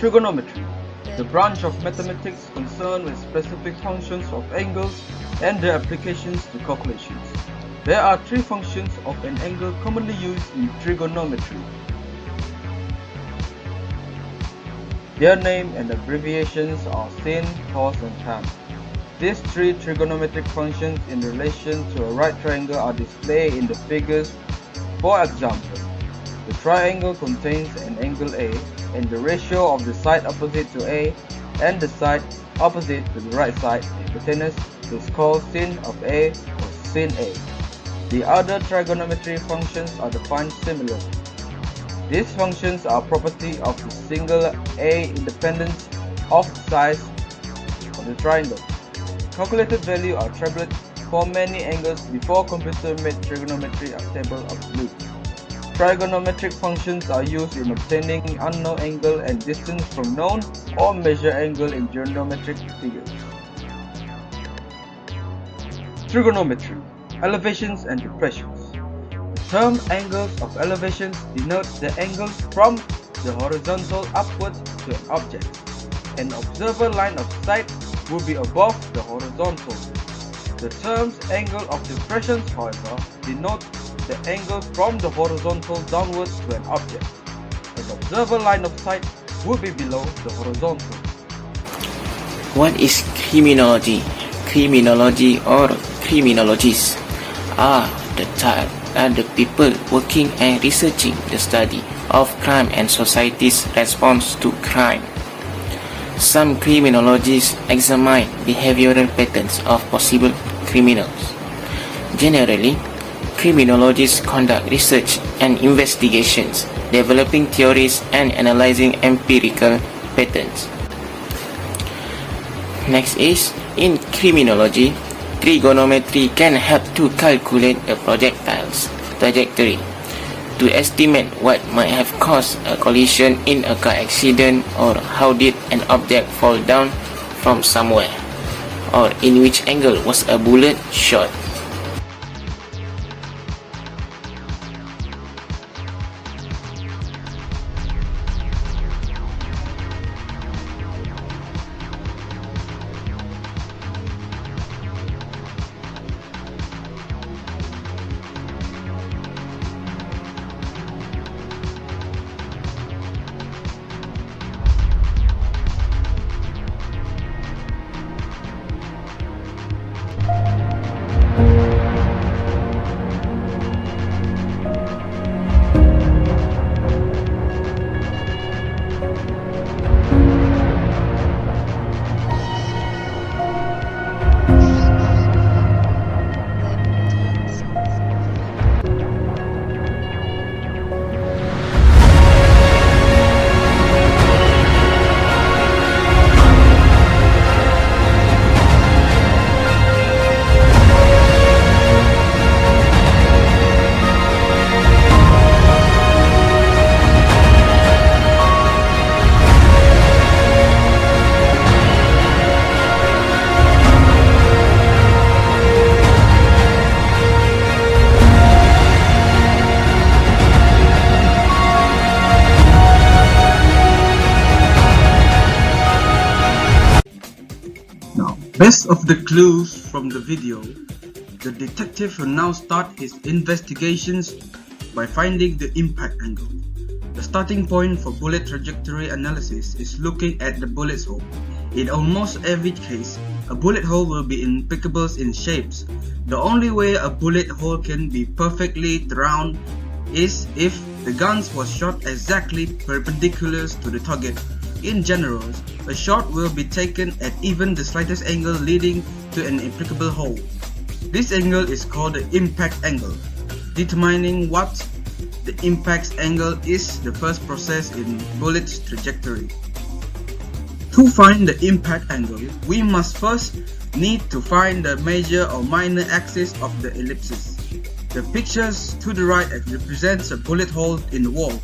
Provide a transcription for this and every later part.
Trigonometry, the branch of mathematics concerned with specific functions of angles and their applications to calculations. There are three functions of an angle commonly used in trigonometry. Their name and abbreviations are sin, cos, and tan. These three trigonometric functions in relation to a right triangle are displayed in the figures. For example, the triangle contains an angle A, and the ratio of the side opposite to A and the side opposite to the right side hypotenuse is called sin of A or sin A. The other trigonometry functions are defined similarly. These functions are property of the single A independent of the size of the triangle. Calculated values are tabulated for many angles before computer made trigonometry a table absolute. Trigonometric functions are used in obtaining unknown angle and distance from known or measured angle in geometric figures. Trigonometry, elevations and depressions. The term angles of elevations denotes the angles from the horizontal upwards to an object. An observer line of sight will be above the horizontal. The terms angle of depressions, however, denote the angle from the horizontal downwards to an object. An observer line of sight will be below the horizontal. What is criminology? Criminology or criminologists are the people working and researching the study of crime and society's response to crime. Some criminologists examine behavioral patterns of possible criminals. Generally, criminologists conduct research and investigations, developing theories and analyzing empirical patterns. Next is, in criminology, trigonometry can help to calculate a projectile's trajectory, to estimate what might have caused a collision in a car accident, or how did an object fall down from somewhere, or in which angle was a bullet shot. Based of the clues from the video, the detective will now start his investigations by finding the impact angle. The starting point for bullet trajectory analysis is looking at the bullet's hole. In almost every case, a bullet hole will be impeccable in shapes. The only way a bullet hole can be perfectly round is if the gun was shot exactly perpendicular to the target. In general, a shot will be taken at even the slightest angle leading to an impeccable hole. This angle is called the impact angle. Determining what the impact angle is the first process in bullet trajectory. To find the impact angle, we must first need to find the major or minor axis of the ellipsis. The pictures to the right represents a bullet hole in the wall.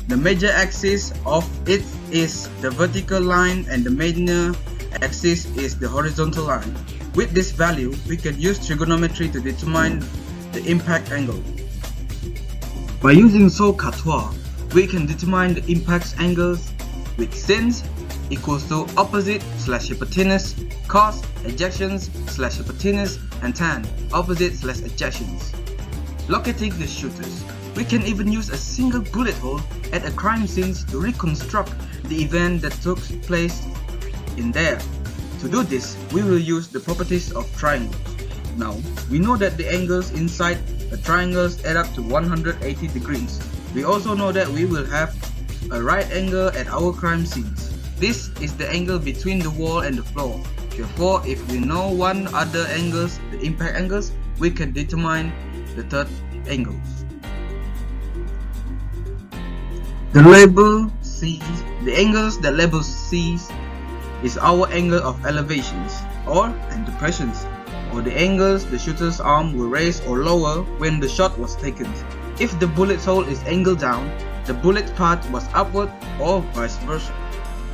The major axis of it is the vertical line and the minor axis is the horizontal line. With this value, we can use trigonometry to determine the impact angle. By using SOHCAHTOA, we can determine the impact angles with sins equals to opposite slash hypotenuse, cos adjacents slash hypotenuse, and tan opposite slash adjacents. Locating the shooters. We can even use a single bullet hole at a crime scene to reconstruct the event that took place in there. To do this, we will use the properties of triangles. Now, we know that the angles inside the triangles add up to 180 degrees. We also know that we will have a right angle at our crime scenes. This is the angle between the wall and the floor. Therefore, if we know one other angles, the impact angles, we can determine the third angles. The label C, the angles that label C is our angle of elevations and depressions, or the angles the shooter's arm will raise or lower when the shot was taken. If the bullet hole is angled down, the bullet path was upward, or vice versa.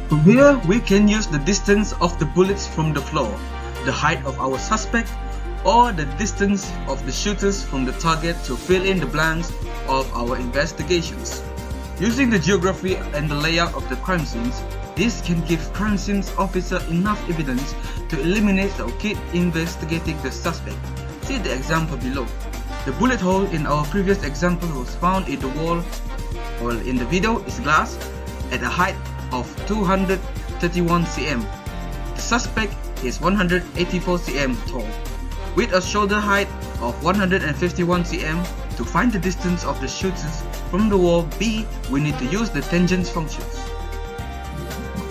From here, we can use the distance of the bullets from the floor, the height of our suspect, or the distance of the shooters from the target to fill in the blanks of our investigations. Using the geography and the layout of the crime scenes, this can give crime scenes officer enough evidence to eliminate the kid investigating the suspect. See the example below. The bullet hole in our previous example was found in the wall, or in the video is glass, at a height of 231 cm. The suspect is 184 cm tall, with a shoulder height of 151 cm. To find the distance of the shooters from the wall B, we need to use the tangent functions.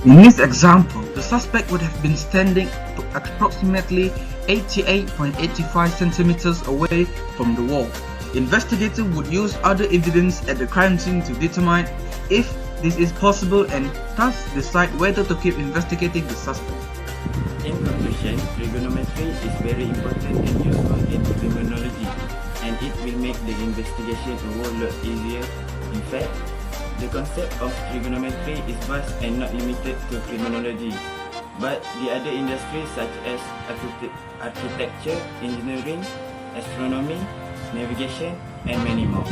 In this example, the suspect would have been standing approximately 88.85 centimeters away from the wall. Investigator would use other evidence at the crime scene to determine if this is possible and thus decide whether to keep investigating the suspect. In conclusion, trigonometry is very important and useful in criminology, and it will make the investigation a whole lot easier. In fact, the concept of trigonometry is vast and not limited to criminology, but the other industries such as architecture, engineering, astronomy, navigation, and many more.